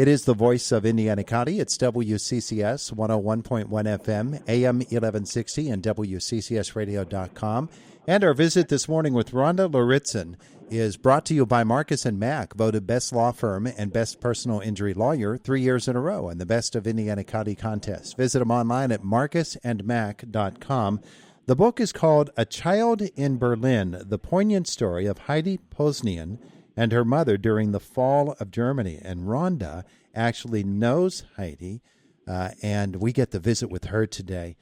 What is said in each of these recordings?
It is the voice of Indiana County. It's WCCS 101.1 FM, AM 1160, and WCCSradio.com. And our visit this morning with Rhonda Lauritzen is brought to you by Marcus & Mack, voted best law firm and best personal injury lawyer 3 years in a row in the Best of Indiana County contest. Visit them online at marcusandmack.com. The book is called A Child in Berlin, the poignant story of Heidi Posnien and her mother during the fall of Germany. And Rhonda actually knows Heidi, and we get to visit with her today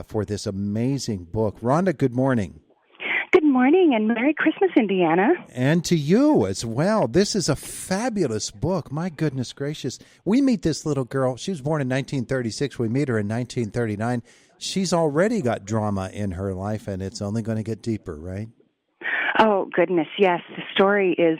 for this amazing book. Rhonda, good morning. Good morning, and Merry Christmas, Indiana. And to you as well. This is a fabulous book. My goodness gracious. We meet this little girl. She was born in 1936. We meet her in 1939. She's already got drama in her life, and it's only going to get deeper, right? Oh, goodness, yes. The story is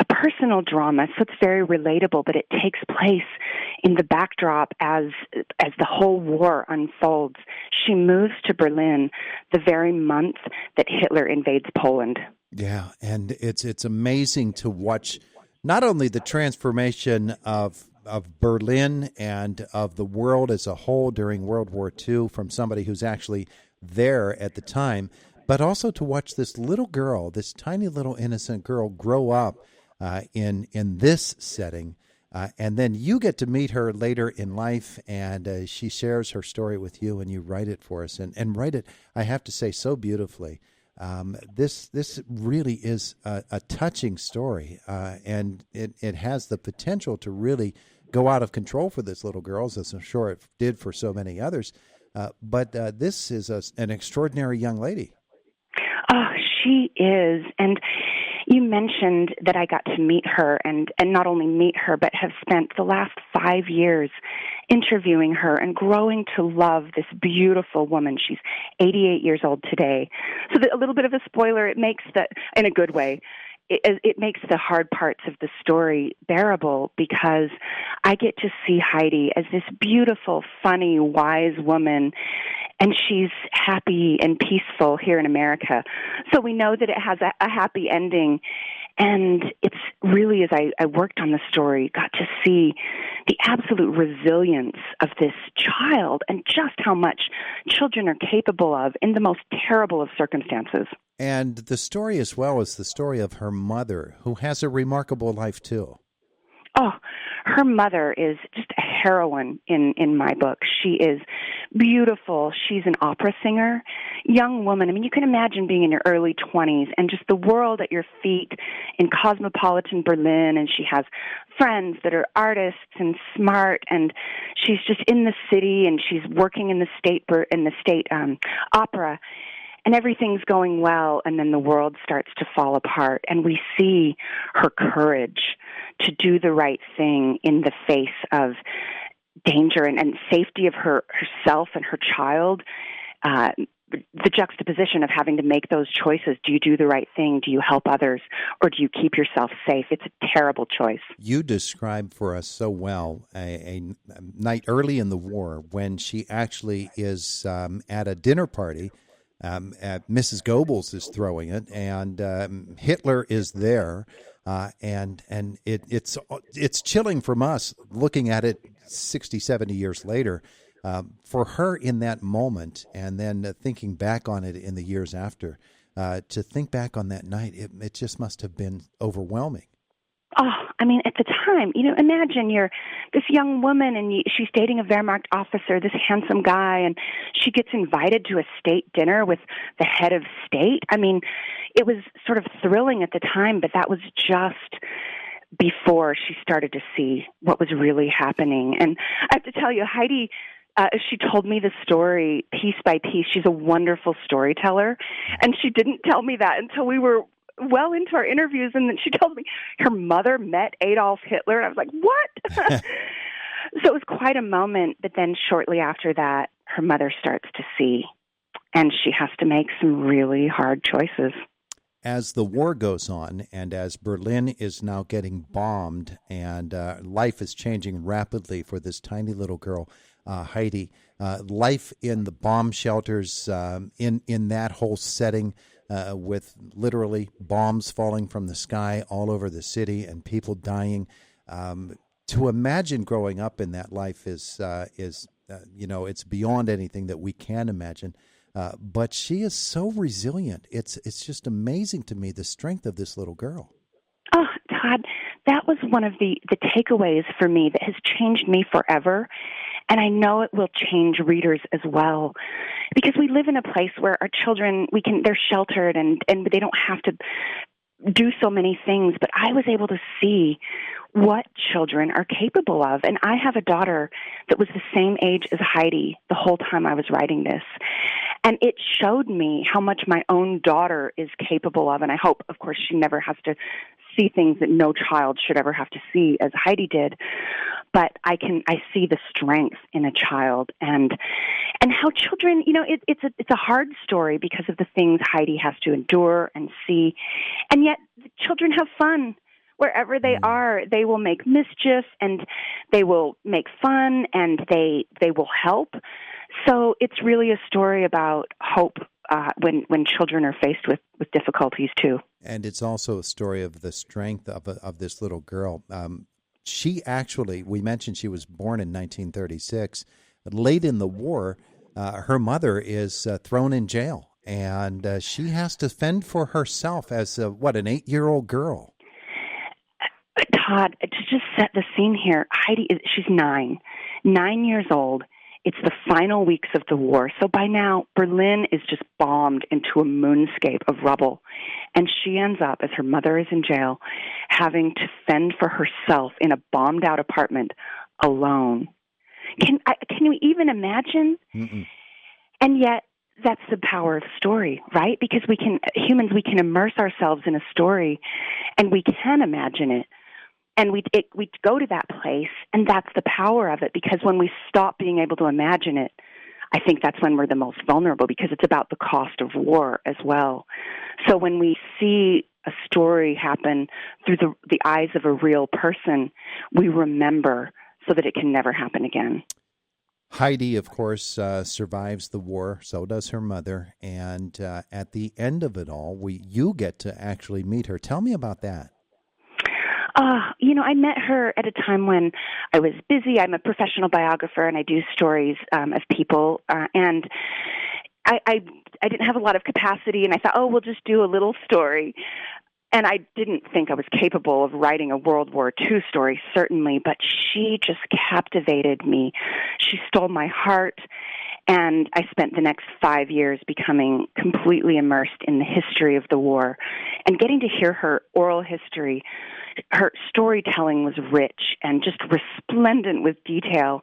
a personal drama, so it's very relatable, but it takes place in the backdrop as the whole war unfolds. She moves to Berlin the very month that Hitler invades Poland. Yeah, and it's amazing to watch not only the transformation of Berlin and of the world as a whole during World War II from somebody who's actually there at the time, but also to watch this little girl, this tiny little innocent girl, grow up in this setting. And then you get to meet her later in life, and she shares her story with you, and you write it for us, and write it, I have to say, so beautifully. This really is a touching story, and it has the potential to really go out of control for this little girl, as I'm sure it did for so many others. But this is an extraordinary young lady. Oh, she is. And you mentioned that I got to meet her, and not only meet her, but have spent the last 5 years interviewing her and growing to love this beautiful woman. She's 88 years old today. So a little bit of a spoiler, it makes in a good way, it makes the hard parts of the story bearable, because I get to see Heidi as this beautiful, funny, wise woman, and she's happy and peaceful here in America. So we know that it has a happy ending. And it's really, as I worked on the story, got to see the absolute resilience of this child and just how much children are capable of in the most terrible of circumstances. And the story as well is the story of her mother, who has a remarkable life too. Oh, her mother is just a heroine in my book. She is beautiful. She's an opera singer, young woman. I mean, you can imagine being in your early 20s and just the world at your feet in cosmopolitan Berlin, and she has friends that are artists and smart, and she's just in the city, and she's working in the state opera. And everything's going well, and then the world starts to fall apart. And we see her courage to do the right thing in the face of danger and safety of herself and her child. The juxtaposition of having to make those choices. Do you do the right thing? Do you help others? Or do you keep yourself safe? It's a terrible choice. You described for us so well a night early in the war when she actually is at a dinner party. Mrs. Goebbels is throwing it, and Hitler is there, and it's chilling from us looking at it 60, 70 years later. For her in that moment, and then thinking back on it in the years after, to think back on that night, it just must have been overwhelming. Oh, I mean, at the time, imagine you're this young woman and she's dating a Wehrmacht officer, this handsome guy, and she gets invited to a state dinner with the head of state. I mean, it was sort of thrilling at the time, but that was just before she started to see what was really happening. And I have to tell you, Heidi, she told me the story piece by piece. She's a wonderful storyteller, and she didn't tell me that until we were well into our interviews, and then she told me her mother met Adolf Hitler, and I was like, what? So it was quite a moment, but then shortly after that, her mother starts to see, and she has to make some really hard choices. As the war goes on, and as Berlin is now getting bombed, and life is changing rapidly for this tiny little girl, Heidi, life in the bomb shelters, in that whole setting, with literally bombs falling from the sky all over the city and people dying. to imagine growing up in that life is it's beyond anything that we can imagine. But she is so resilient. It's just amazing to me, the strength of this little girl. Oh, Todd, that was one of the takeaways for me that has changed me forever. And I know it will change readers as well, because we live in a place where our children, they're sheltered and they don't have to do so many things. But I was able to see what children are capable of. And I have a daughter that was the same age as Heidi the whole time I was writing this. And it showed me how much my own daughter is capable of. And I hope, of course, she never has to see things that no child should ever have to see, as Heidi did. But I see the strength in a child, and how children, it's a hard story because of the things Heidi has to endure and see. And yet the children have fun. Wherever they are, they will make mischief, and they will make fun, and they will help. So it's really a story about hope when children are faced with difficulties too. And it's also a story of the strength of this little girl. She actually, we mentioned she was born in 1936. Late in the war, her mother is thrown in jail, and she has to fend for herself as an 8-year-old girl. Todd, to just set the scene here, Heidi, she's 9 years old. It's the final weeks of the war. So by now, Berlin is just bombed into a moonscape of rubble. And she ends up, as her mother is in jail, having to fend for herself in a bombed-out apartment alone. Can you even imagine? Mm-mm. And yet, that's the power of story, right? Because humans can immerse ourselves in a story, and we can imagine it. And we go to that place, and that's the power of it, because when we stop being able to imagine it, I think that's when we're the most vulnerable, because it's about the cost of war as well. So when we see a story happen through the eyes of a real person, we remember so that it can never happen again. Heidi, of course, survives the war. So does her mother. And at the end of it all, you get to actually meet her. Tell me about that. I met her at a time when I was busy. I'm a professional biographer, and I do stories of people. And I didn't have a lot of capacity, and I thought, we'll just do a little story. And I didn't think I was capable of writing a World War II story, certainly, but she just captivated me. She stole my heart. And I spent the next 5 years becoming completely immersed in the history of the war and getting to hear her oral history. Her storytelling was rich and just resplendent with detail.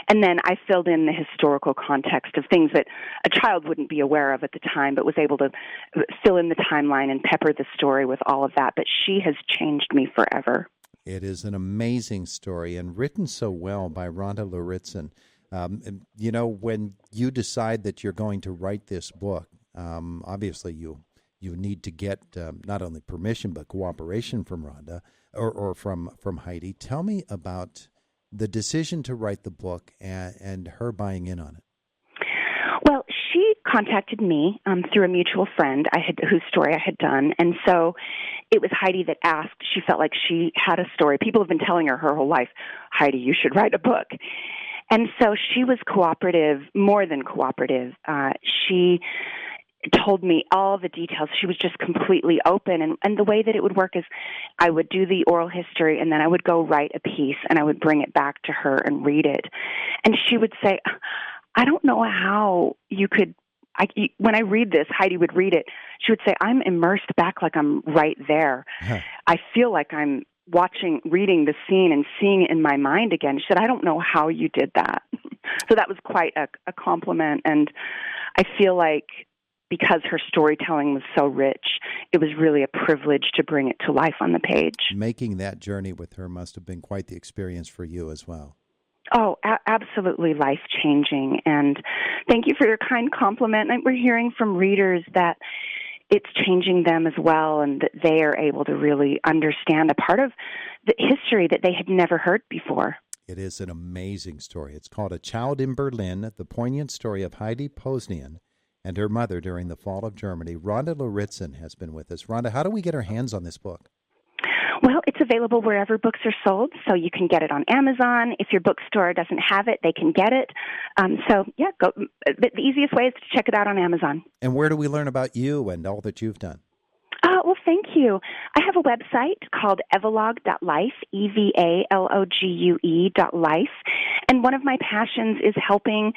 And then I filled in the historical context of things that a child wouldn't be aware of at the time, but was able to fill in the timeline and pepper the story with all of that. But she has changed me forever. It is an amazing story and written so well by Rhonda Lauritzen. When you decide that you're going to write this book, obviously you need to get not only permission but cooperation from Rhonda or from Heidi. Tell me about the decision to write the book and her buying in on it. Well, she contacted me through a mutual friend whose story I had done, and so it was Heidi that asked. She felt like she had a story. People have been telling her whole life, Heidi, you should write a book. And so she was cooperative, more than cooperative. She told me all the details. She was just completely open. And the way that it would work is I would do the oral history, and then I would go write a piece, and I would bring it back to her and read it. And she would say, I don't know how you could, when I read this, Heidi would read it. She would say, I'm immersed back like I'm right there. Huh. I feel like I'm reading the scene and seeing it in my mind again. She said, I don't know how you did that. So that was quite a compliment. And I feel like because her storytelling was so rich, it was really a privilege to bring it to life on the page. Making that journey with her must have been quite the experience for you as well. Oh, absolutely life-changing. And thank you for your kind compliment. And we're hearing from readers that it's changing them as well, and that they are able to really understand a part of the history that they had never heard before. It is an amazing story. It's called A Child in Berlin, the poignant story of Heidi Posnien and her mother during the fall of Germany. Rhonda Lauritzen has been with us. Rhonda, how do we get our hands on this book? Well, it's available wherever books are sold, so you can get it on Amazon. If your bookstore doesn't have it, they can get it. Go. The easiest way is to check it out on Amazon. And where do we learn about you and all that you've done? Well, thank you. I have a website called evalogue.life, evalogue.life, and one of my passions is helping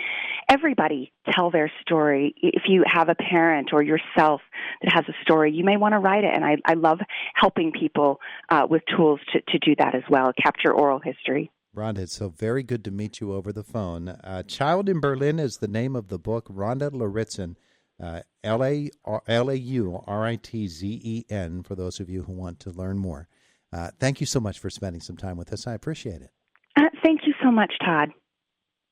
everybody tell their story. If you have a parent or yourself that has a story, you may want to write it, and I love helping people with tools to do that as well, capture oral history. Rhonda, it's so very good to meet you over the phone. Child in Berlin is the name of the book. Rhonda Lauritzen, Lauritzen, for those of you who want to learn more. Thank you so much for spending some time with us. I appreciate it. Thank you so much, Todd.